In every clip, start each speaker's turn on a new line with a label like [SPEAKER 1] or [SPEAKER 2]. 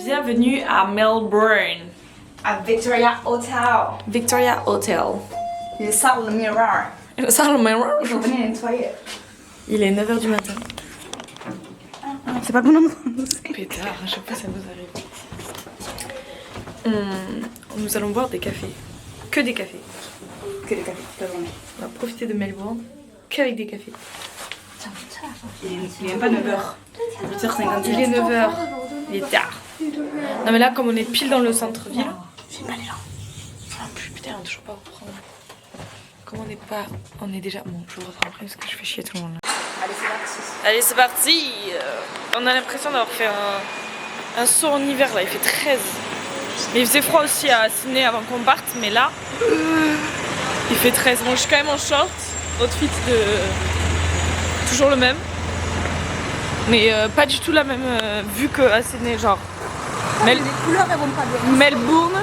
[SPEAKER 1] Bienvenue à Melbourne.
[SPEAKER 2] À Victoria Hotel.
[SPEAKER 1] Victoria Hotel.
[SPEAKER 2] Il sort le miroir.
[SPEAKER 1] Le salon Mirror.
[SPEAKER 2] Il faut venir nettoyer.
[SPEAKER 1] Il est 9h du matin.
[SPEAKER 2] C'est pas le bon endroit.
[SPEAKER 1] Pétard, à chaque fois ça nous arrive. Nous allons boire des cafés. Que des cafés.
[SPEAKER 2] Que des cafés toute la journée.
[SPEAKER 1] On va profiter de Melbourne qu'avec des cafés.
[SPEAKER 2] Il est même pas 9h. 8h50.
[SPEAKER 1] Il est 9h. Il est tard. Non mais là comme on est pile dans le centre-ville.
[SPEAKER 2] J'aime pas les gens.
[SPEAKER 1] Ah putain, on est toujours pas au prendre. Comme on n'est pas. On est déjà. Bon, je vous reprends après parce que je fais chier tout le monde là.
[SPEAKER 2] Allez, c'est parti.
[SPEAKER 1] Allez, c'est parti. On a l'impression d'avoir fait un saut en hiver là, il fait 13. Mais il faisait froid aussi à Sydney avant qu'on parte, mais là, il fait 13. Bon, je suis quand même en short, outfit de... toujours le même. Mais pas du tout la même vue qu'à Sydney, genre...
[SPEAKER 2] Les couleurs elles vont pas bien.
[SPEAKER 1] Melbourne.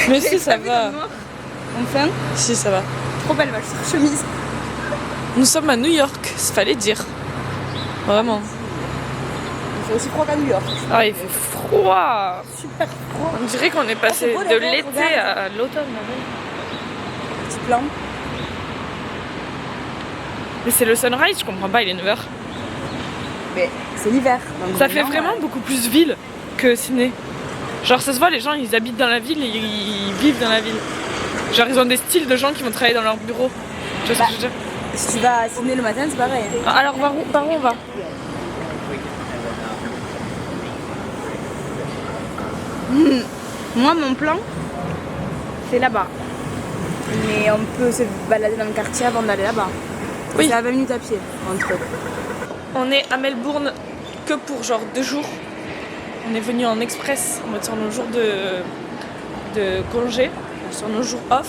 [SPEAKER 1] Mais si, ça va.
[SPEAKER 2] Enfin,
[SPEAKER 1] Si, ça va.
[SPEAKER 2] trop belle cette chemise.
[SPEAKER 1] Nous sommes à New York, il fallait dire. Vraiment.
[SPEAKER 2] Il fait aussi froid qu'à New York.
[SPEAKER 1] Ah, il fait froid.
[SPEAKER 2] Super froid.
[SPEAKER 1] On dirait qu'on est passé
[SPEAKER 2] c'est beau,
[SPEAKER 1] de
[SPEAKER 2] la mer,
[SPEAKER 1] l'été
[SPEAKER 2] regarde.
[SPEAKER 1] à l'automne.
[SPEAKER 2] Petit plan.
[SPEAKER 1] Mais c'est le sunrise, je comprends pas, il est 9h.
[SPEAKER 2] Mais c'est l'hiver. donc
[SPEAKER 1] Ça fait
[SPEAKER 2] vraiment,
[SPEAKER 1] vraiment beaucoup plus ville que Sydney. Genre ça se voit, les gens ils habitent dans la ville et ils vivent dans la ville. Genre ils ont des styles de gens qui vont travailler dans leur bureau. Tu vois ce que je veux dire?
[SPEAKER 2] Si tu vas à Sydney le matin, c'est pareil.
[SPEAKER 1] Alors par où on va?
[SPEAKER 2] Moi, mon plan, c'est là-bas. Mais on peut se balader dans le quartier avant d'aller là-bas.
[SPEAKER 1] Oui.
[SPEAKER 2] C'est à 20 minutes à pied, entre eux.
[SPEAKER 1] On est à Melbourne que pour genre 2 jours. On est venu en express, on va sur nos jours de congé, sur nos jours off.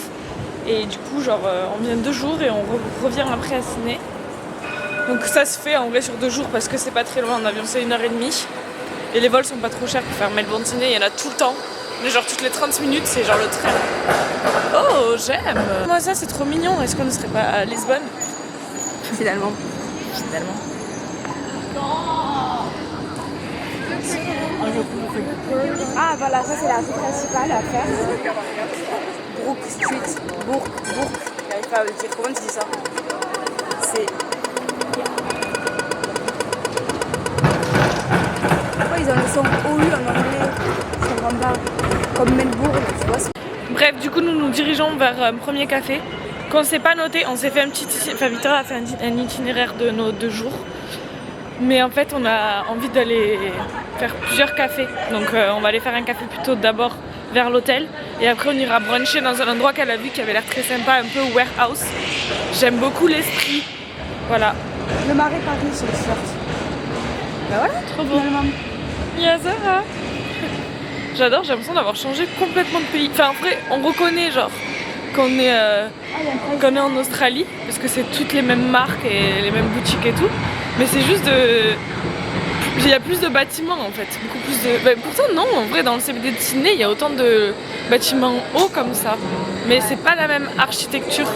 [SPEAKER 1] Et du coup genre on vient 2 jours et on revient après à Sydney. Donc ça se fait en vrai sur 2 jours parce que c'est pas très loin, en avion c'est 1h30. Et les vols sont pas trop chers pour faire Melbourne-Sydney, il y en a tout le temps. Mais genre toutes les 30 minutes c'est genre le train. Oh j'aime. Moi ça c'est trop mignon, est-ce qu'on ne serait pas à Lisbonne?
[SPEAKER 2] Finalement.
[SPEAKER 1] Finalement.
[SPEAKER 2] Ah voilà, ça c'est la rue principale à faire. Brook Street. Bourg. J'arrive pas à le dire. Comment tu dis ça? C'est... Pourquoi ils ont le son OU en anglais? Je comprends pas. Comme Melbourne, tu vois.
[SPEAKER 1] Bref, du coup, nous nous dirigeons vers un premier café qu'on s'est pas noté. On s'est fait un petit... Enfin, Victoria a fait un itinéraire de nos 2 jours. Mais en fait, on a envie d'aller faire plusieurs cafés. Donc, on va aller faire un café plutôt d'abord vers l'hôtel. Et après, on ira bruncher dans un endroit qu'elle a vu qui avait l'air très sympa, un peu warehouse. J'aime beaucoup l'esprit. Voilà.
[SPEAKER 2] Le marais Paris sur le t-shirt. Bah voilà,
[SPEAKER 1] Trop beau. Yeah, ça va. J'adore, j'ai l'impression d'avoir changé complètement de pays. Enfin, en vrai, on reconnaît genre qu'on est en Australie, parce que c'est toutes les mêmes marques et les mêmes boutiques et tout. Mais c'est juste de... Il y a plus de bâtiments en fait, beaucoup plus de... Bah, pourtant non, en vrai dans le CBD de Sydney, il y a autant de bâtiments hauts comme ça. Mais c'est pas la même architecture.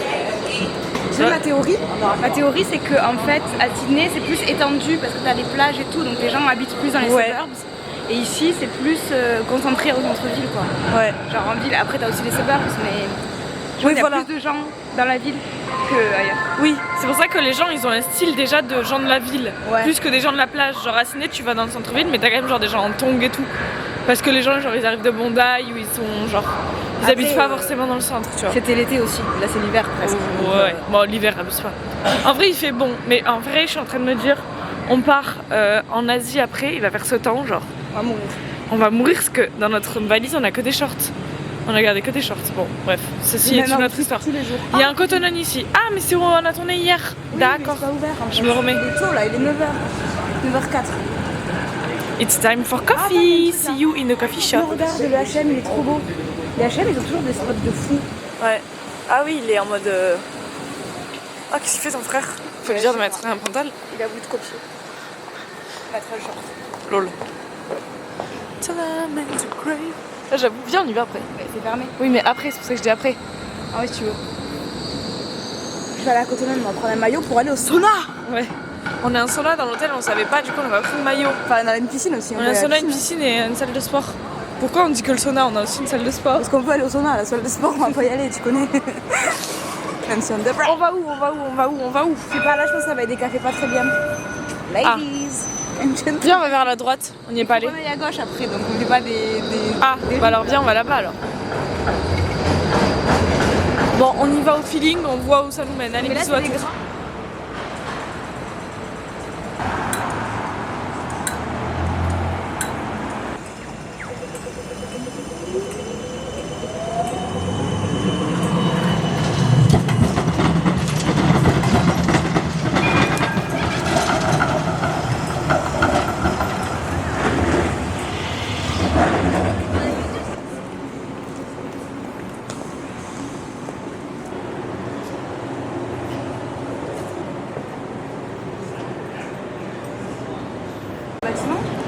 [SPEAKER 2] J'ai ma théorie. Ma théorie c'est que en fait à Sydney c'est plus étendu parce que t'as les plages et tout, donc les gens habitent plus dans les suburbs. Et ici c'est plus concentré au centre-ville quoi.
[SPEAKER 1] Ouais.
[SPEAKER 2] Genre en ville, après t'as aussi les suburbs mais...
[SPEAKER 1] Oui,
[SPEAKER 2] il y a
[SPEAKER 1] voilà.
[SPEAKER 2] plus de gens dans la ville qu'ailleurs.
[SPEAKER 1] Oui, c'est pour ça que les gens ils ont un style déjà de gens de la ville,
[SPEAKER 2] Ouais.
[SPEAKER 1] plus que des gens de la plage. Genre à Sydney tu vas dans le centre-ville mais t'as quand même genre des gens en tongs et tout. Parce que les gens genre ils arrivent de Bondi ou ils sont genre... Ils
[SPEAKER 2] Après,
[SPEAKER 1] habitent pas forcément dans le centre tu vois.
[SPEAKER 2] C'était l'été aussi, là c'est l'hiver presque.
[SPEAKER 1] Ouais, bon l'hiver abuse pas. En vrai il fait bon, mais en vrai je suis en train de me dire, on part en Asie après, il va faire ce temps genre.
[SPEAKER 2] On va mourir.
[SPEAKER 1] On va mourir parce que dans notre valise on a que des shorts. On a gardé que des shorts. Bon bref, ceci est une autre histoire.
[SPEAKER 2] Tous les jours.
[SPEAKER 1] Il y a un Cotton On ici. Ah mais c'est où on a tourné hier.
[SPEAKER 2] Oui,
[SPEAKER 1] D'accord.
[SPEAKER 2] mais c'est pas ouvert, en fait.
[SPEAKER 1] Je me remets.
[SPEAKER 2] Il est tôt là, il est 9h. 9h04.
[SPEAKER 1] It's time for coffee. See you in a coffee shop.
[SPEAKER 2] Regarde, le H&M il est trop beau. Les H&M ils ont toujours des spots de fou.
[SPEAKER 1] Ouais. Ah oui, il est en mode... Ah, qu'est-ce qu'il fait ton frère? Faut lui dire de mettre un pantal.
[SPEAKER 2] Il a voulu te copier. Mettre un short.
[SPEAKER 1] Lol. Ah, j'avoue, viens on y va après.
[SPEAKER 2] Ouais, c'est fermé.
[SPEAKER 1] Oui mais après, c'est pour ça que je dis après.
[SPEAKER 2] Ah ouais si tu veux. Je vais aller à Cotonou, on va prendre un maillot pour aller au sauna.
[SPEAKER 1] Ouais. On a un sauna dans l'hôtel, on savait pas, du coup on a pris le maillot.
[SPEAKER 2] Enfin, on a une piscine aussi.
[SPEAKER 1] On a un sauna, une piscine et une salle de sport. Pourquoi on dit que le sauna, on a aussi une salle de sport?
[SPEAKER 2] Parce qu'on peut aller au sauna, à la salle de sport, on va pas y aller, tu connais. Même si on devrait.
[SPEAKER 1] On va où?
[SPEAKER 2] Je sais pas, là je pense que ça va être des cafés pas très bien. Ladies and gentlemen.
[SPEAKER 1] Viens, on va vers la droite, on n'y est pas allé.
[SPEAKER 2] On est à gauche après, donc on fait pas des...
[SPEAKER 1] Ah, bah alors viens, on va là-bas alors. Bon, on y va au feeling, on voit où ça nous mène. Allez,
[SPEAKER 2] Mais là,
[SPEAKER 1] bisous à
[SPEAKER 2] c'est
[SPEAKER 1] tous.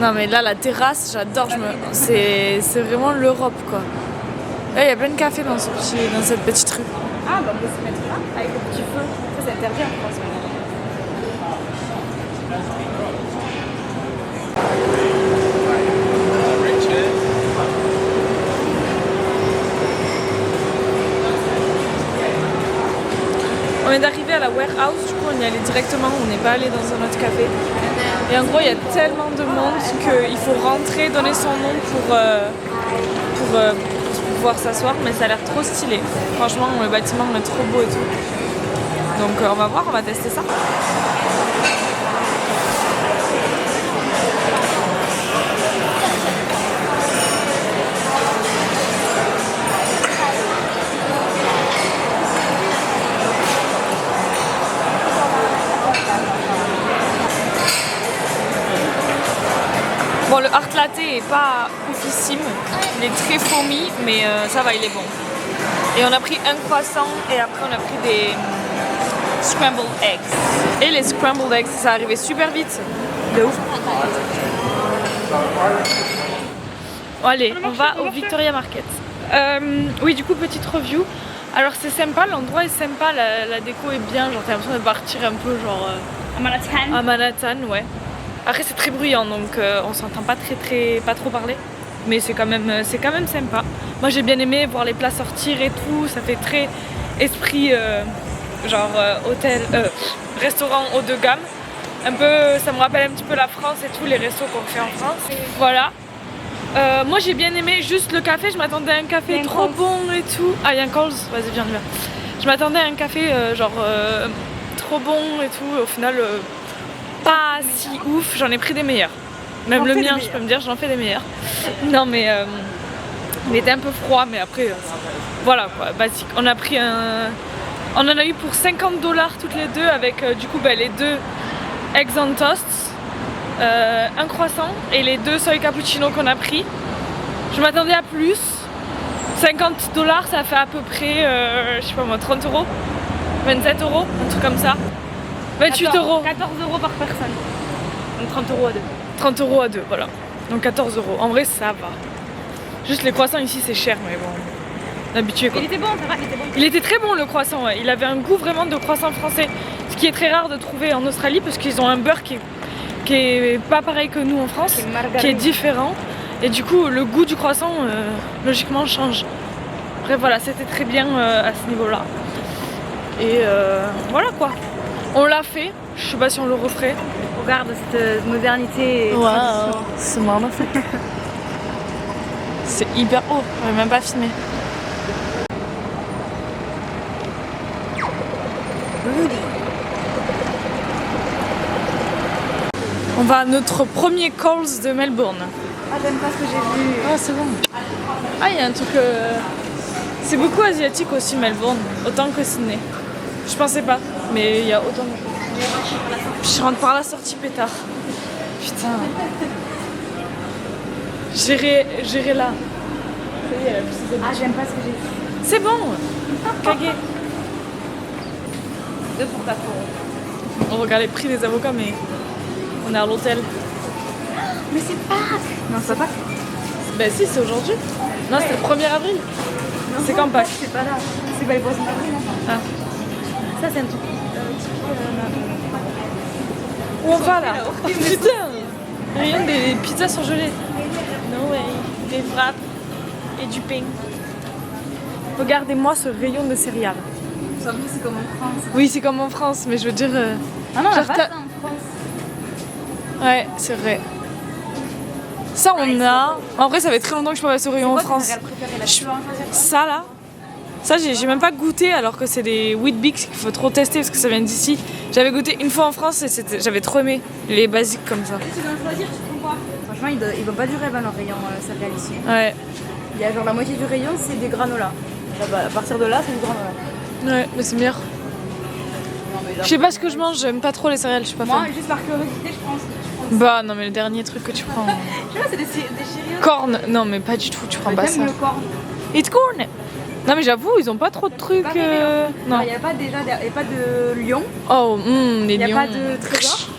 [SPEAKER 1] Non mais là la terrasse j'adore, c'est vraiment l'Europe quoi. Là il y a plein de cafés dans cette petite rue.
[SPEAKER 2] Ah bah on peut se mettre là, avec le petit feu. Ça c'est interdit en France.
[SPEAKER 1] On est arrivé à la warehouse, du coup on y allait directement, on n'est pas allé dans un autre café. Et en gros il y a tellement de monde qu'il faut rentrer, donner son nom pour pouvoir s'asseoir, mais ça a l'air trop stylé. Franchement le bâtiment est trop beau et tout. Donc on va voir, on va tester ça. Bon, le art latte est pas oufissime, il est très fourmi, mais ça va, il est bon. Et on a pris un croissant et après on a pris des scrambled eggs. Et les scrambled eggs, ça arrivait super vite. De ouf. Bon, allez, on va au Victoria Market. Oui, du coup, petite review. Alors c'est sympa, l'endroit est sympa, la déco est bien, genre t'as l'impression de partir un peu genre à Manhattan, ouais. Après c'est très bruyant donc on s'entend pas pas trop parler, mais c'est quand même sympa. Moi j'ai bien aimé voir les plats sortir et tout, ça fait très esprit hôtel, restaurant haut de gamme. Un peu, ça me rappelle un petit peu la France et tous les restos qu'on fait en France. Voilà. Moi j'ai bien aimé juste le café, je m'attendais à un café trop bon et tout. Ah, il y a un Coles, vas-y viens. Je m'attendais à un café trop bon et tout, au final pas si ouf, j'en ai pris des meilleurs. Même le mien, je peux me dire, j'en fais des meilleurs. Non mais il était un peu froid, mais après voilà quoi, basique. On en a eu pour $50 toutes les deux avec du coup les deux eggs on toast. Un croissant et les deux soy cappuccino qu'on a pris. Je m'attendais à plus. $50 ça fait à peu près je sais pas moi 30 €, 27 €, un truc comme ça. 28 €.
[SPEAKER 2] 14 € par personne. Donc 30 € à deux.
[SPEAKER 1] 30 € à deux, voilà. Donc 14 €. En vrai ça va. Juste les croissants ici c'est cher mais bon. Habitué quoi.
[SPEAKER 2] Il était bon, ça va, il était bon.
[SPEAKER 1] Il était très bon le croissant, ouais. Il avait un goût vraiment de croissant français. Ce qui est très rare de trouver en Australie parce qu'ils ont un beurre qui est pas pareil que nous en France, qui est différent. Et du coup, le goût du croissant, logiquement, change. Bref, voilà, c'était très bien à ce niveau-là. Et voilà quoi. On l'a fait, je sais pas si on le referait.
[SPEAKER 2] Regarde cette modernité.
[SPEAKER 1] Waouh, c'est magnifique. C'est hyper haut, on n'avait même pas filmé. On va à notre premier Coles de Melbourne.
[SPEAKER 2] Ah, j'aime pas ce que j'ai vu.
[SPEAKER 1] Ah, c'est bon. Ah, il y a un truc. C'est beaucoup asiatique aussi, Melbourne, autant que Sydney. Je pensais pas, mais il y a autant de. Je rentre par la sortie pétard. Putain. J'irai là. Ça y est,
[SPEAKER 2] Ah, j'aime pas ce que j'ai vu.
[SPEAKER 1] c'est bon. Cagué.
[SPEAKER 2] 2 pour 4 €.
[SPEAKER 1] On regarde les prix des avocats, mais on est à l'hôtel.
[SPEAKER 2] Mais c'est Pâques. Non, c'est pas Pâques.
[SPEAKER 1] Ben si, c'est aujourd'hui. Non, c'est le 1er avril. C'est quand Pâques?
[SPEAKER 2] C'est pas là. C'est pas les poissons d'avril.
[SPEAKER 1] Ah.
[SPEAKER 2] Ça, c'est un truc typique.
[SPEAKER 1] Où on va là? Oh, putain! Rayon des pizzas surgelées. No way. Des wraps et du pain. Regardez-moi ce rayon de céréales.
[SPEAKER 2] Ça vous, c'est comme en France.
[SPEAKER 1] Oui, c'est comme en France, mais je veux dire.
[SPEAKER 2] Ah non, on a
[SPEAKER 1] genre,
[SPEAKER 2] pas ça en France.
[SPEAKER 1] Ouais, c'est vrai. Ça, on a. En vrai, ça fait très longtemps que je peux ce rayon en France. Ça là, ça j'ai même pas goûté alors que c'est des Weet-Bix qu'il faut trop tester parce que ça vient d'ici. J'avais goûté une fois en France et j'avais trop aimé les basiques comme ça.
[SPEAKER 2] Tu dois choisir, tu prends quoi? Franchement, ils vont pas du rêve leur rayon céréales ici.
[SPEAKER 1] Ouais.
[SPEAKER 2] Il y a genre la moitié du rayon, c'est des granolas. À partir de là, c'est du granola.
[SPEAKER 1] Ouais, mais c'est meilleur. Je sais pas ce que je mange, j'aime pas trop les céréales, je suis pas fan.
[SPEAKER 2] Moi, juste par curiosité, je pense.
[SPEAKER 1] Bah non, mais le dernier truc que tu prends.
[SPEAKER 2] Je sais pas, c'est des céréales.
[SPEAKER 1] Corn. Non, mais pas du tout, tu prends pas ça.
[SPEAKER 2] J'aime le corn.
[SPEAKER 1] It's corn. Non, mais j'avoue, ils ont pas trop de trucs.
[SPEAKER 2] Non, il n'y a pas de lion.
[SPEAKER 1] Oh, les
[SPEAKER 2] Il n'y a
[SPEAKER 1] lions.
[SPEAKER 2] pas de trésor.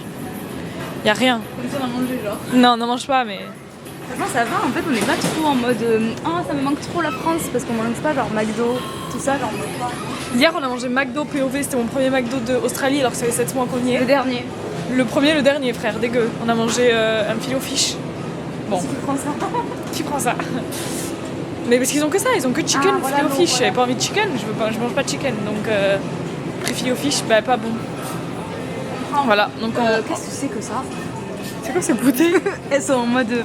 [SPEAKER 1] Y a rien.
[SPEAKER 2] Comme ça, on a mangé genre.
[SPEAKER 1] Non, n'en mange pas, mais.
[SPEAKER 2] Franchement, ça va. En fait, on n'est pas trop en mode ah, ça me manque trop la France parce qu'on mange pas genre McDo, tout ça, genre on mange pas.
[SPEAKER 1] Hier, on a mangé McDo POV, c'était mon premier McDo d'Australie alors que ça fait 7 mois qu'on y est.
[SPEAKER 2] Le dernier.
[SPEAKER 1] Le premier, le dernier, frère, dégueu. On a mangé un filet au fish. Bon.
[SPEAKER 2] Si tu prends ça.
[SPEAKER 1] Tu prends ça. Mais parce qu'ils ont que ça, ils ont que chicken,
[SPEAKER 2] voilà,
[SPEAKER 1] filet au
[SPEAKER 2] non,
[SPEAKER 1] fish.
[SPEAKER 2] voilà.
[SPEAKER 1] J'avais pas envie de chicken, je mange pas de chicken, donc après filet au fish, bah pas bon. Voilà, donc
[SPEAKER 2] Qu'est-ce que c'est que ça?
[SPEAKER 1] c'est quoi ces bouteilles?
[SPEAKER 2] Elles sont en mode.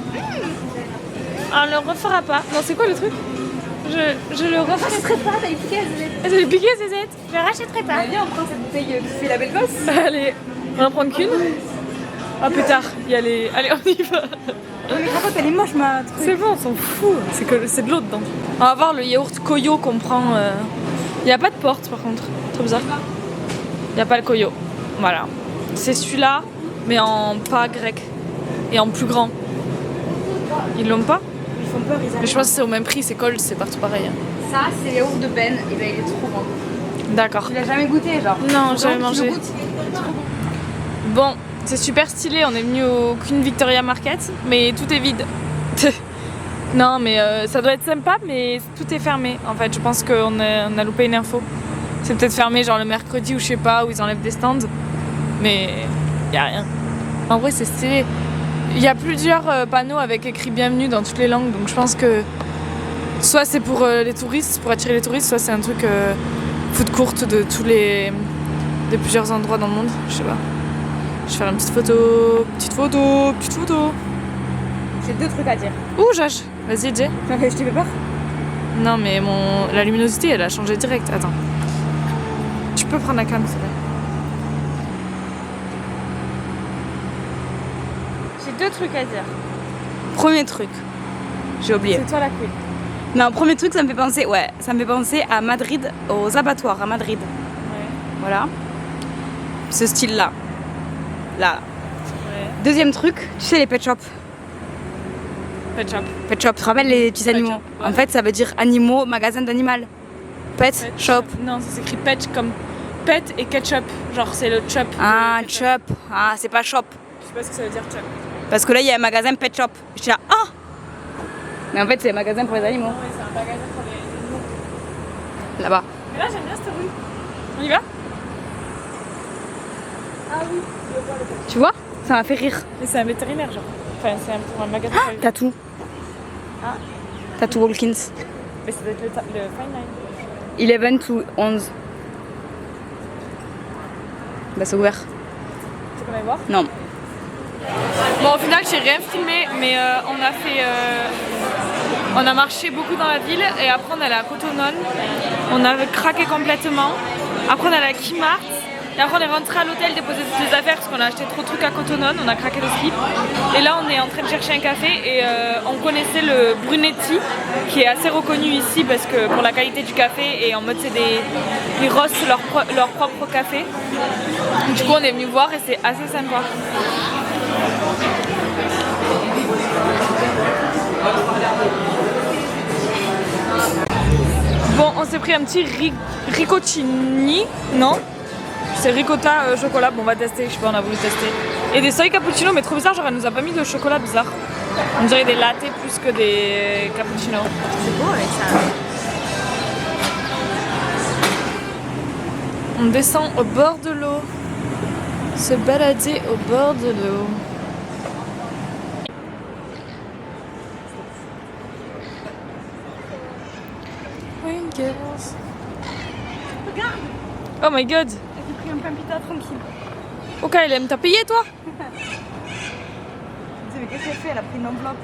[SPEAKER 1] On le refera pas. Non, c'est quoi le truc? Je le referai
[SPEAKER 2] rachèterai pas, t'as piqué à Zézette.
[SPEAKER 1] pas. J'ai piqué Zézette. Je le rachèterai pas.
[SPEAKER 2] Viens, on prend cette bouteille qui fait la belle gosse.
[SPEAKER 1] Allez, on va en prendre qu'une. Ah, plus tard, il y a les. Allez, on y va.
[SPEAKER 2] Mais par contre, elle est moche ma truc.
[SPEAKER 1] C'est bon, on s'en fout. C'est de l'eau dedans. On va voir le yaourt Koyo qu'on prend. Il n'y a pas de porte par contre. Trop bizarre. Il n'y a pas le Koyo. Voilà. C'est celui-là, mais en pas grec. Et en plus grand. Ils l'ont pas?
[SPEAKER 2] Ils font peur, ils
[SPEAKER 1] Mais je pense que c'est au même prix, c'est Cold, c'est partout pareil. hein.
[SPEAKER 2] Ça, c'est le yaourt de Ben, et ben il est trop bon.
[SPEAKER 1] D'accord.
[SPEAKER 2] Tu l'as jamais goûté, genre?
[SPEAKER 1] Non, j'avais
[SPEAKER 2] Tu
[SPEAKER 1] mangé.
[SPEAKER 2] le goûtes, il est trop bon.
[SPEAKER 1] Bon, c'est super stylé, on est venu au Queen Victoria Market, mais tout est vide. Non, mais ça doit être sympa, mais tout est fermé. En fait, je pense qu'on a loupé une info. C'est peut-être fermé, genre le mercredi ou je sais pas, où ils enlèvent des stands. Mais y a rien. En vrai, c'est stylé. Il y a plusieurs panneaux avec écrit bienvenue dans toutes les langues, donc je pense que soit c'est pour les touristes, pour attirer les touristes, soit c'est un truc food court de plusieurs endroits dans le monde. Je sais pas. Je vais faire une petite photo.
[SPEAKER 2] J'ai deux trucs à dire.
[SPEAKER 1] Ouh, Jage. Vas-y, Jay.
[SPEAKER 2] Je t'ai fait peur?
[SPEAKER 1] Non, mais la luminosité, elle a changé direct. Attends. Tu peux prendre la cam, c'est vrai. J'ai deux trucs à dire.
[SPEAKER 2] Premier truc. J'ai oublié.
[SPEAKER 1] C'est toi la queen.
[SPEAKER 2] Non, premier truc, ça me fait penser à Madrid, aux abattoirs à Madrid.
[SPEAKER 1] Ouais.
[SPEAKER 2] Voilà. Ce style-là. Là.
[SPEAKER 1] Ouais.
[SPEAKER 2] Deuxième truc, tu sais les pet shops.
[SPEAKER 1] Pet shop.
[SPEAKER 2] Pet shop, tu te rappelles les petits
[SPEAKER 1] Pet
[SPEAKER 2] animaux?
[SPEAKER 1] shop, ouais.
[SPEAKER 2] En fait, ça veut dire animaux, magasin d'animal. Pet shop.
[SPEAKER 1] Non, ça s'écrit pet comme pet et ketchup. Genre, c'est le chop.
[SPEAKER 2] Ah,
[SPEAKER 1] de ketchup.
[SPEAKER 2] shop. Ah, c'est pas shop.
[SPEAKER 1] Je sais pas ce que ça veut dire chop.
[SPEAKER 2] Parce que là, il y a un magasin pet shop. Je dis là, ah! Mais en fait, c'est un magasin pour les animaux.
[SPEAKER 1] Ouais, c'est un magasin pour les animaux.
[SPEAKER 2] Là-bas.
[SPEAKER 1] Mais là, j'aime bien cette rue. On y va? Ah oui, je le vois le pet.
[SPEAKER 2] Tu vois? Ça m'a fait rire.
[SPEAKER 1] Mais c'est un vétérinaire, genre. Enfin, c'est pour un magasin.
[SPEAKER 2] Ah, Tattoo.
[SPEAKER 1] Ah.
[SPEAKER 2] Tattoo Walkins.
[SPEAKER 1] Mais ça doit être le Fine Line.
[SPEAKER 2] 11 to 11. Bah, c'est ouvert.
[SPEAKER 1] Tu peux aller voir?
[SPEAKER 2] Non.
[SPEAKER 1] Bon, au final, j'ai rien filmé, mais on a marché beaucoup dans la ville et après on est allé à Cotonou. On a craqué complètement. Après on est allé à Kimart. Et après on est rentré à l'hôtel déposer toutes les affaires parce qu'on a acheté trop de trucs à Cotonou. On a craqué le slip. Et là on est en train de chercher un café et on connaissait le Brunetti qui est assez reconnu ici parce que pour la qualité du café et en mode ils roastent leur propre café. Du coup on est venu voir et c'est assez sympa. Bon, on s'est pris un petit ricottini, non? C'est ricotta chocolat, bon on va tester, je sais pas, on a voulu tester. Et des soy cappuccino, mais trop bizarre, genre elle nous a pas mis de chocolat bizarre. On dirait des lattes plus que des cappuccino.
[SPEAKER 2] C'est beau avec ça.
[SPEAKER 1] On descend au bord de l'eau. Se balader au bord de l'eau. Wayne Girls.
[SPEAKER 2] Regarde.
[SPEAKER 1] Oh my god.
[SPEAKER 2] J'ai pris un pain pita tranquille.
[SPEAKER 1] Ok, elle aime t'as payé toi?
[SPEAKER 2] Mais qu'est-ce qu'elle fait? Elle a pris une enveloppe.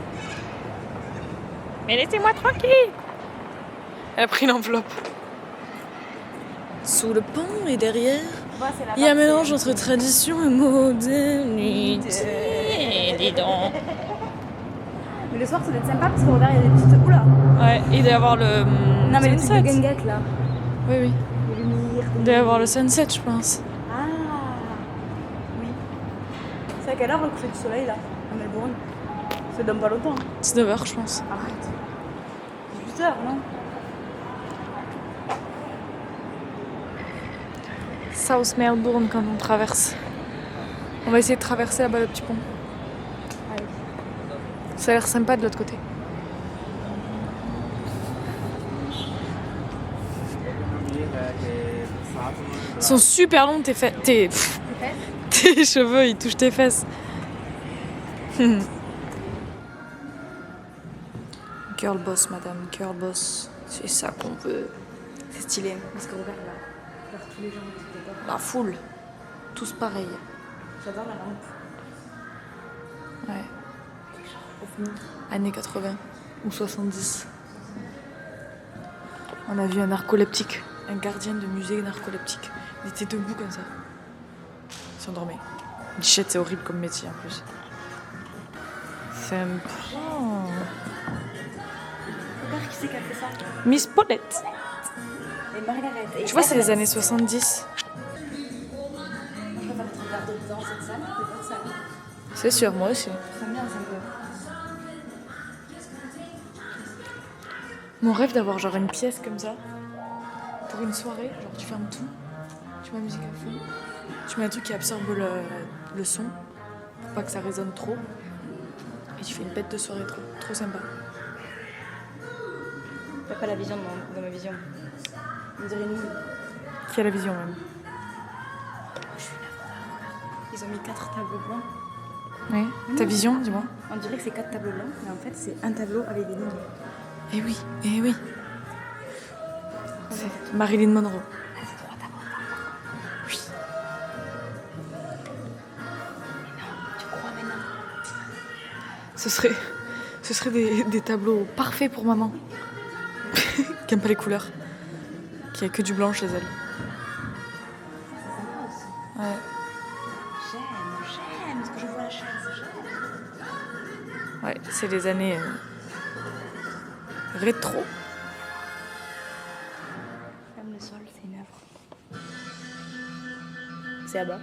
[SPEAKER 1] Mais laissez-moi tranquille. Elle a pris l'enveloppe. Sous le pont et derrière, il y a un mélange entre tradition et modernité. Dis donc.
[SPEAKER 2] Mais le soir, ça doit être sympa parce qu'au derrière, il y a des petites. Oula!
[SPEAKER 1] Ouais, il doit y avoir le.
[SPEAKER 2] Non, mais le truc
[SPEAKER 1] sunset.
[SPEAKER 2] de guinguette là.
[SPEAKER 1] Oui, oui.
[SPEAKER 2] Les lumières.
[SPEAKER 1] Il doit y avoir le sunset, je pense.
[SPEAKER 2] Ah! Oui. C'est à quelle heure le coucher du soleil là, à Melbourne? Ça donne pas longtemps.
[SPEAKER 1] 19h, je pense.
[SPEAKER 2] Arrête. 18h, non?
[SPEAKER 1] South Melbourne quand on traverse. On va essayer de traverser là-bas le petit pont.
[SPEAKER 2] Allez.
[SPEAKER 1] Ça a l'air sympa de l'autre côté. Ils sont super longs tes tes cheveux, ils touchent tes fesses. Girl boss, madame, girl boss. C'est ça qu'on veut.
[SPEAKER 2] C'est stylé. Parce que regarde là. Regarde tous les gens qui étaient là.
[SPEAKER 1] La foule. Tous pareils.
[SPEAKER 2] J'adore la lampe.
[SPEAKER 1] Ouais.
[SPEAKER 2] Au fini.
[SPEAKER 1] Années 80 ou 70. On a vu un narcoleptique. Un gardien de musée narcoleptique. Il était debout comme ça. Il s'endormait. Bichette, c'est horrible comme métier en plus. Sympa.
[SPEAKER 2] Regarde qui c'est qui a fait ça.
[SPEAKER 1] Miss Paulette.
[SPEAKER 2] Et Margaret. Et
[SPEAKER 1] Tu vois, c'est les années 70.
[SPEAKER 2] Moi, je préfère être regardée dans cette salle que dans cette salle.
[SPEAKER 1] C'est sûr, moi aussi.
[SPEAKER 2] J'aime bien, c'est un peu.
[SPEAKER 1] Mon rêve d'avoir genre une pièce comme ça. Pour une soirée, genre tu fermes tout. Tu mets la musique à fond. Tu mets un truc qui absorbe le son. Pour pas que ça résonne trop. Et tu fais une bête de soirée trop sympa.
[SPEAKER 2] T'as pas la vision dans ma vision. On dirait nous.
[SPEAKER 1] Qui a la vision même.
[SPEAKER 2] Ils ont mis 4 tableaux blancs.
[SPEAKER 1] Oui. Ta vision, dis-moi.
[SPEAKER 2] On dirait que c'est 4 tableaux blancs, mais en fait c'est un tableau avec des lignes.
[SPEAKER 1] Eh oui, eh oui. C'est Marilyn Monroe.
[SPEAKER 2] C'est 3 tableaux blancs.
[SPEAKER 1] Oui.
[SPEAKER 2] Mais non, tu crois maintenant?
[SPEAKER 1] Ce serait des tableaux parfaits pour maman. Qui aime pas les couleurs. Qui a que du blanc chez elle. Ouais.
[SPEAKER 2] J'aime, parce que je vois la chaise, j'aime.
[SPEAKER 1] Ouais, c'est les années rétro.
[SPEAKER 2] J'aime le sol, c'est une œuvre. C'est là-bas.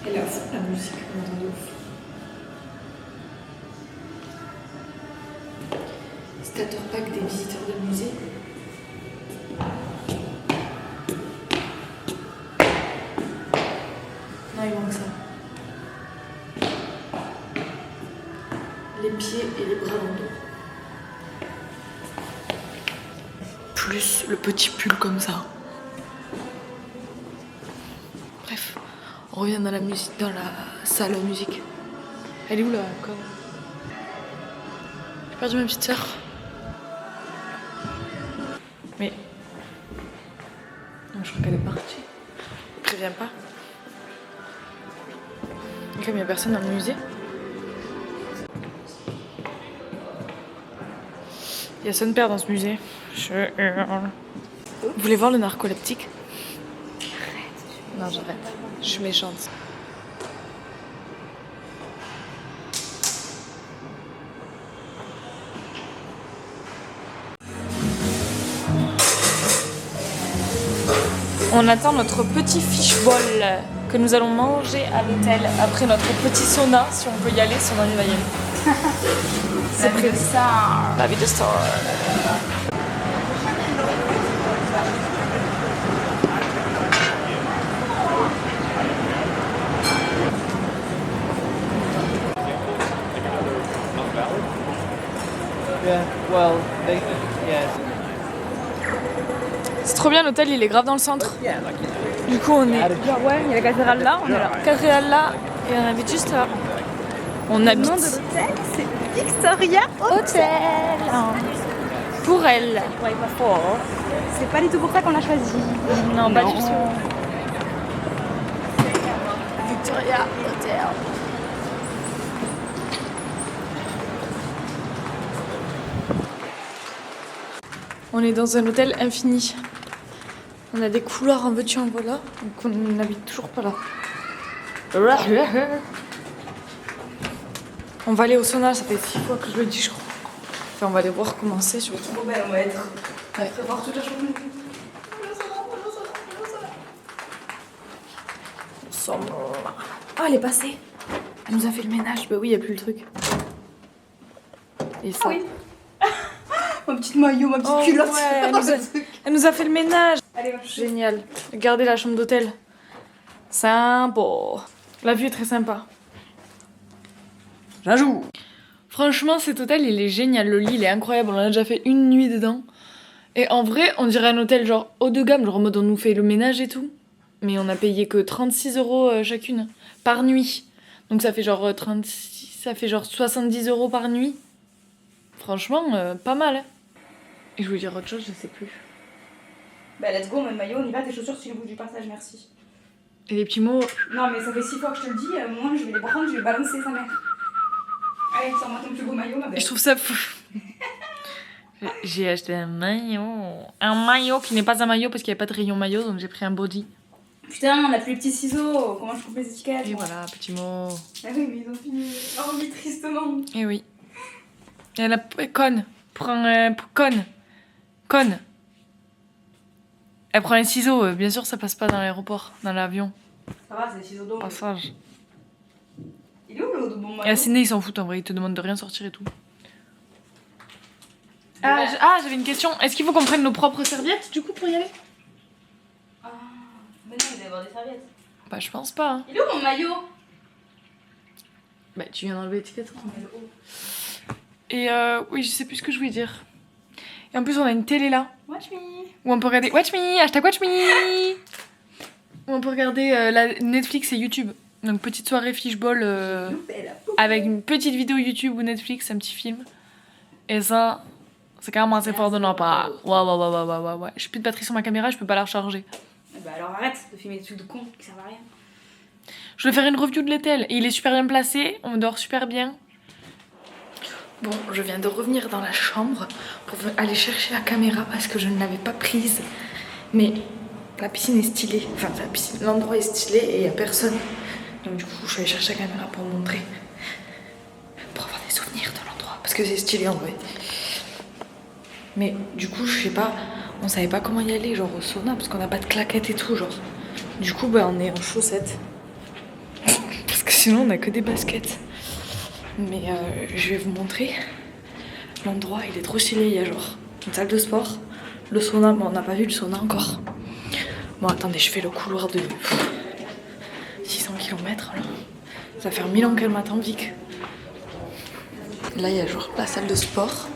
[SPEAKER 1] Et là, la musique, on entend de ouf. Starter pack des visiteurs de musée. Non, il manque ça. Les pieds et les bras dans le dos. Plus le petit pull comme ça. Bref, on revient dans la musique, dans la salle de musique. Elle est où là encore? J'ai perdu ma petite sœur. Mais non, je crois qu'elle est partie. Préviens pas. Et comme il n'y a personne dans le musée, il y a son père dans ce musée. Vous voulez voir le narcoleptique? Non, j'arrête. Je suis méchante. On attend notre petit fishball que nous allons manger à l'hôtel après notre petit sauna. Si on peut y aller, si on arrive à y aller. C'est prévu. La vie de star.
[SPEAKER 3] Yeah, well, yeah.
[SPEAKER 1] C'est trop bien, l'hôtel il est grave dans le centre.
[SPEAKER 3] Yeah, like
[SPEAKER 1] Du coup on est
[SPEAKER 2] Genre ouais, il y a la cathédrale là, on est là.
[SPEAKER 1] cathédrale là et on habite juste là. On habite.
[SPEAKER 2] Le nom de l'hôtel, c'est Victoria Hotel.
[SPEAKER 1] Pour elle.
[SPEAKER 2] Ouais, pas fort. C'est pas du tout pour ça qu'on l'a choisi.
[SPEAKER 1] Non, pas du tout. Victoria Hotel. On est dans un hôtel infini. On a des couloirs en veux-tu en voilà, donc on n'habite toujours pas là. On va aller au sauna, ça fait 6 fois que je le dis, je crois. Enfin, on va aller voir comment c'est surtout.
[SPEAKER 2] Bon ben on va être à prévoir toute la journée.
[SPEAKER 1] Ah, elle est passée. Elle nous a fait le ménage. Bah oui, il n'y a plus le truc. Et ça.
[SPEAKER 2] Ah oui. Mon petit maillot, ma petite culotte.
[SPEAKER 1] Ouais, elle nous a fait le ménage.
[SPEAKER 2] Allez,
[SPEAKER 1] Génial. Regardez la chambre d'hôtel. Sympa. La vue est très sympa.
[SPEAKER 3] J'ajoute.
[SPEAKER 1] Franchement, cet hôtel, il est génial. Le lit, il est incroyable. On a déjà fait une nuit dedans. Et en vrai, on dirait un hôtel genre haut de gamme. Genre en mode on nous fait le ménage et tout. Mais on a payé que 36 € chacune par nuit. Donc ça fait genre 36, ça fait genre 70 € par nuit. Franchement, pas mal. Hein. Et je voulais dire autre chose, je sais plus.
[SPEAKER 2] Bah let's go, mon maillot, on y va, tes chaussures sur le bout du passage, merci.
[SPEAKER 1] Et les petits mots.
[SPEAKER 2] Non mais ça fait 6 fois que je te le dis, moi je vais les prendre, je vais balancer sa mère. Allez, sors-moi ton plus beau maillot, ma belle.
[SPEAKER 1] Je trouve ça fou. J'ai acheté un maillot. Un maillot qui n'est pas un maillot parce qu'il n'y avait pas de rayon maillot, donc j'ai pris un body.
[SPEAKER 2] Putain, on a plus les petits ciseaux, comment je coupe les étiquettes?
[SPEAKER 1] Et voilà, petit mot.
[SPEAKER 2] Ah oui, mais ils ont fini. Oh oui, tristement.
[SPEAKER 1] Et oui. Et la conne. Prends conne. Conne. Elle prend un ciseau, bien sûr ça passe pas dans l'aéroport, dans l'avion.
[SPEAKER 2] Ça va, c'est des ciseaux d'eau.
[SPEAKER 1] Passage.
[SPEAKER 2] Il est où le bon maillot?
[SPEAKER 1] Et à Sydney ils s'en foutent en vrai, ils te demandent de rien sortir et tout.
[SPEAKER 2] Ah,
[SPEAKER 1] J'avais une question. Est-ce qu'il faut qu'on prenne nos propres serviettes du coup pour y aller?
[SPEAKER 2] Ah, mais non, il doit y avoir des serviettes.
[SPEAKER 1] Bah je pense pas. Hein.
[SPEAKER 2] Il est où mon maillot?
[SPEAKER 1] Bah tu viens d'enlever l'étiquette.
[SPEAKER 2] Non, mais le haut.
[SPEAKER 1] Et oui, je sais plus ce que je voulais dire. Et en plus on a une télé là.
[SPEAKER 2] Watch me.
[SPEAKER 1] Où on peut regarder Watch Me, hashtag Watch Me. Où on peut regarder la Netflix et YouTube. Donc petite soirée fishball avec une petite vidéo YouTube ou Netflix, un petit film. Et ça, c'est quand même assez fort de notre part. Ouais. J'ai plus de batterie sur ma caméra, je peux pas la recharger.
[SPEAKER 2] Bah alors arrête de filmer des trucs de con qui servent à rien.
[SPEAKER 1] Je vais faire une review de l'hôtel et il est super bien placé, on dort super bien. Bon, je viens de revenir dans la chambre pour aller chercher la caméra parce que je ne l'avais pas prise. Mais la piscine est stylée, enfin l'endroit est stylé et il n'y a personne. Donc du coup, je suis allée chercher la caméra pour montrer, pour avoir des souvenirs de l'endroit parce que c'est stylé en vrai. Mais du coup, je sais pas, on savait pas comment y aller, genre au sauna parce qu'on n'a pas de claquettes et tout, genre. Du coup, bah on est en chaussettes. Parce que sinon, on a que des baskets. Mais je vais vous montrer. L'endroit, il est trop stylé. Il y a genre une salle de sport, le sauna, mais on n'a pas vu le sauna encore. Bon, attendez, je fais le couloir de 600 km. Là. Ça va faire 1000 ans qu'elle m'attend, Vic. Là, il y a genre la salle de sport.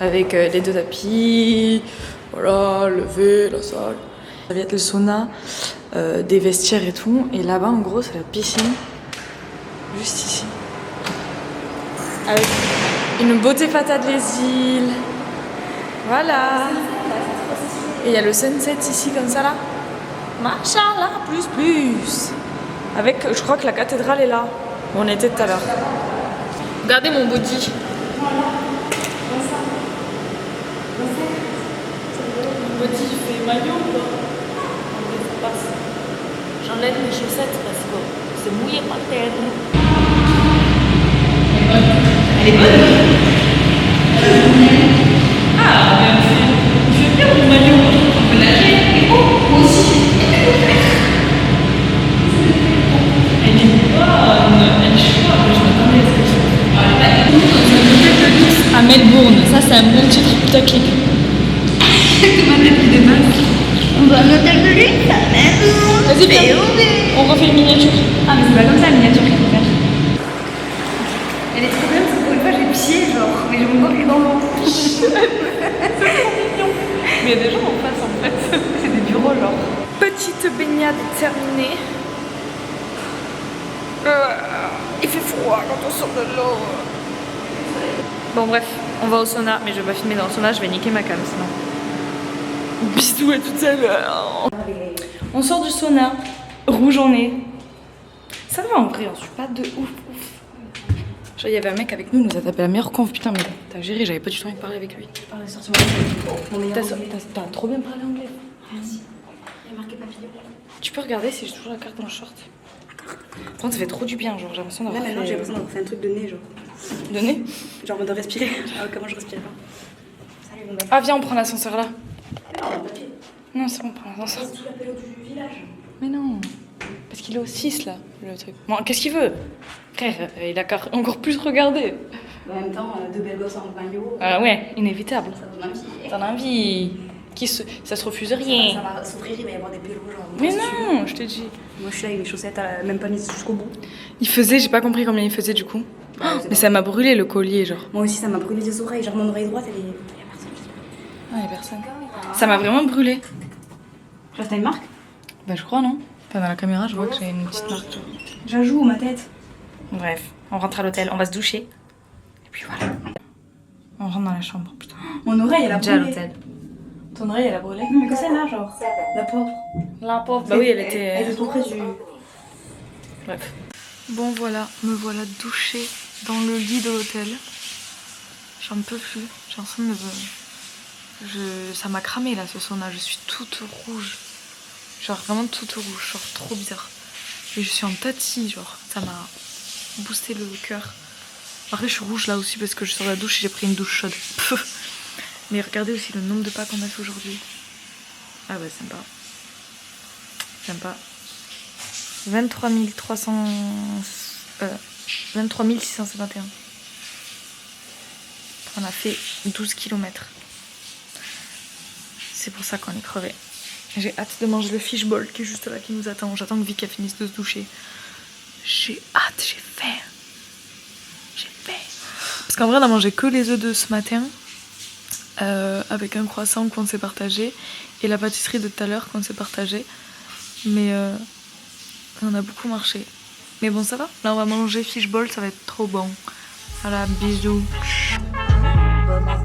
[SPEAKER 1] Avec les 2 tapis. Voilà, le lever, la salle. Ça va être le sauna. Des vestiaires et tout. Et là-bas, en gros, c'est la piscine. Juste ici. Avec une beauté fatale des îles. Voilà. Et il y a le sunset ici, comme ça, là. Machallah, plus. Avec, je crois que la cathédrale est là. Où on était tout à l'heure. Regardez mon body. Mon body, il fait maillot ou pas? J'enlève mes chaussettes parce que c'est mouillé par terre. Elle est bonne. Ah, je veux bien mon maillot. On peut nager. Et oh, moi aussi. Elle est bonne. Elle est chouette. Je m'attendais à ce que je fasse. À Melbourne. Ça, c'est un bon titre putaclic. C'est ma tête qui dépasse.
[SPEAKER 2] On va à un hôtel de luxe,
[SPEAKER 1] Vas-y, viens. On refait une miniature.
[SPEAKER 2] Ah mais c'est pas comme ça la miniature qu'il faut faire. Elle est trop belle.
[SPEAKER 1] Mais il y a des gens en face en fait. C'est des bureaux genre. Petite baignade terminée. Il fait froid quand on sort de l'eau. Bon bref, on va au sauna, mais je vais pas filmer dans le sauna, je vais niquer ma cam sinon. Bisous à tout à l'heure. On sort du sauna, rouge en nez. Ça va en vrai, on suis pas de ouf. Genre il y avait un mec avec nous, il nous a tapé la meilleure conf, putain mais t'as géré, j'avais pas du tout envie de parler avec lui. T'as trop bien parlé anglais.
[SPEAKER 2] Merci. Il y a marqué papillon.
[SPEAKER 1] Tu peux regarder si j'ai toujours la carte dans le short. Par contre ça fait trop du bien, genre j'ai l'impression d'avoir
[SPEAKER 2] Là maintenant j'ai l'impression d'avoir fait un truc de nez genre.
[SPEAKER 1] De nez.
[SPEAKER 2] Genre de respirer. Alors comment je respirais pas. Salut mon mec.
[SPEAKER 1] Ah viens on prend l'ascenseur là. Non c'est bon on prend l'ascenseur.
[SPEAKER 2] C'est tout l'appel du village.
[SPEAKER 1] Mais non. Parce qu'il est au 6 là, le truc. Bon qu'est-ce qu'il veut? Frère, il a encore plus regardé.
[SPEAKER 2] En même temps, deux belles gosses en maillot.
[SPEAKER 1] Ah ouais, inévitable.
[SPEAKER 2] Ça donne envie.
[SPEAKER 1] T'en as envie. Ça se refuse rien.
[SPEAKER 2] Ça va s'ouvrir, il va y avoir des pélos genre.
[SPEAKER 1] Mais non, je t'ai dit.
[SPEAKER 2] Moi je suis là avec mes chaussettes, même pas mises jusqu'au bout.
[SPEAKER 1] Il faisait, j'ai pas compris combien il faisait du coup. Mais ça m'a brûlé le collier genre.
[SPEAKER 2] Moi aussi ça m'a brûlé les oreilles, genre mon oreille droite elle est. Il y a personne.
[SPEAKER 1] Ah y'a personne. Ça m'a vraiment brûlé.
[SPEAKER 2] Genre t'as une marque?
[SPEAKER 1] Bah je crois non. Enfin dans la caméra je vois que j'ai une petite marque.
[SPEAKER 2] J'ajoute ma tête.
[SPEAKER 1] Bref, on rentre à l'hôtel, on va se doucher. Et puis voilà. On rentre dans la chambre, putain.
[SPEAKER 2] Mon oreille elle a
[SPEAKER 1] Déjà à
[SPEAKER 2] brûlé.
[SPEAKER 1] l'hôtel. Ton oreille elle a brûlé?
[SPEAKER 2] Mais que celle-là genre. La pauvre.
[SPEAKER 1] La pauvre. Bah oui elle était.
[SPEAKER 2] Elle était trop près du.
[SPEAKER 1] Bref. Bon voilà, me voilà douchée dans le lit de l'hôtel. J'en peux plus. J'ai l'impression de... Ça m'a cramé là ce sauna, je suis toute rouge. Genre vraiment toute rouge, genre trop bizarre. Et je suis en tati, genre ça m'a boosté le cœur. Après je suis rouge là aussi parce que je sors de la douche et j'ai pris une douche chaude. Mais regardez aussi le nombre de pas qu'on a fait aujourd'hui. Ah bah sympa. Sympa. 23 651. On a fait 12 km. C'est pour ça qu'on est crevé. J'ai hâte de manger le fishball qui est juste là, qui nous attend. J'attends que Vic finisse de se doucher. J'ai hâte, j'ai faim. J'ai faim. Parce qu'en vrai, on a mangé que les œufs de ce matin. Avec un croissant qu'on s'est partagé. Et la pâtisserie de tout à l'heure qu'on s'est partagé. Mais on a beaucoup marché. Mais bon, ça va. Là, on va manger fishball, ça va être trop bon. Voilà, bisous.
[SPEAKER 2] Voilà,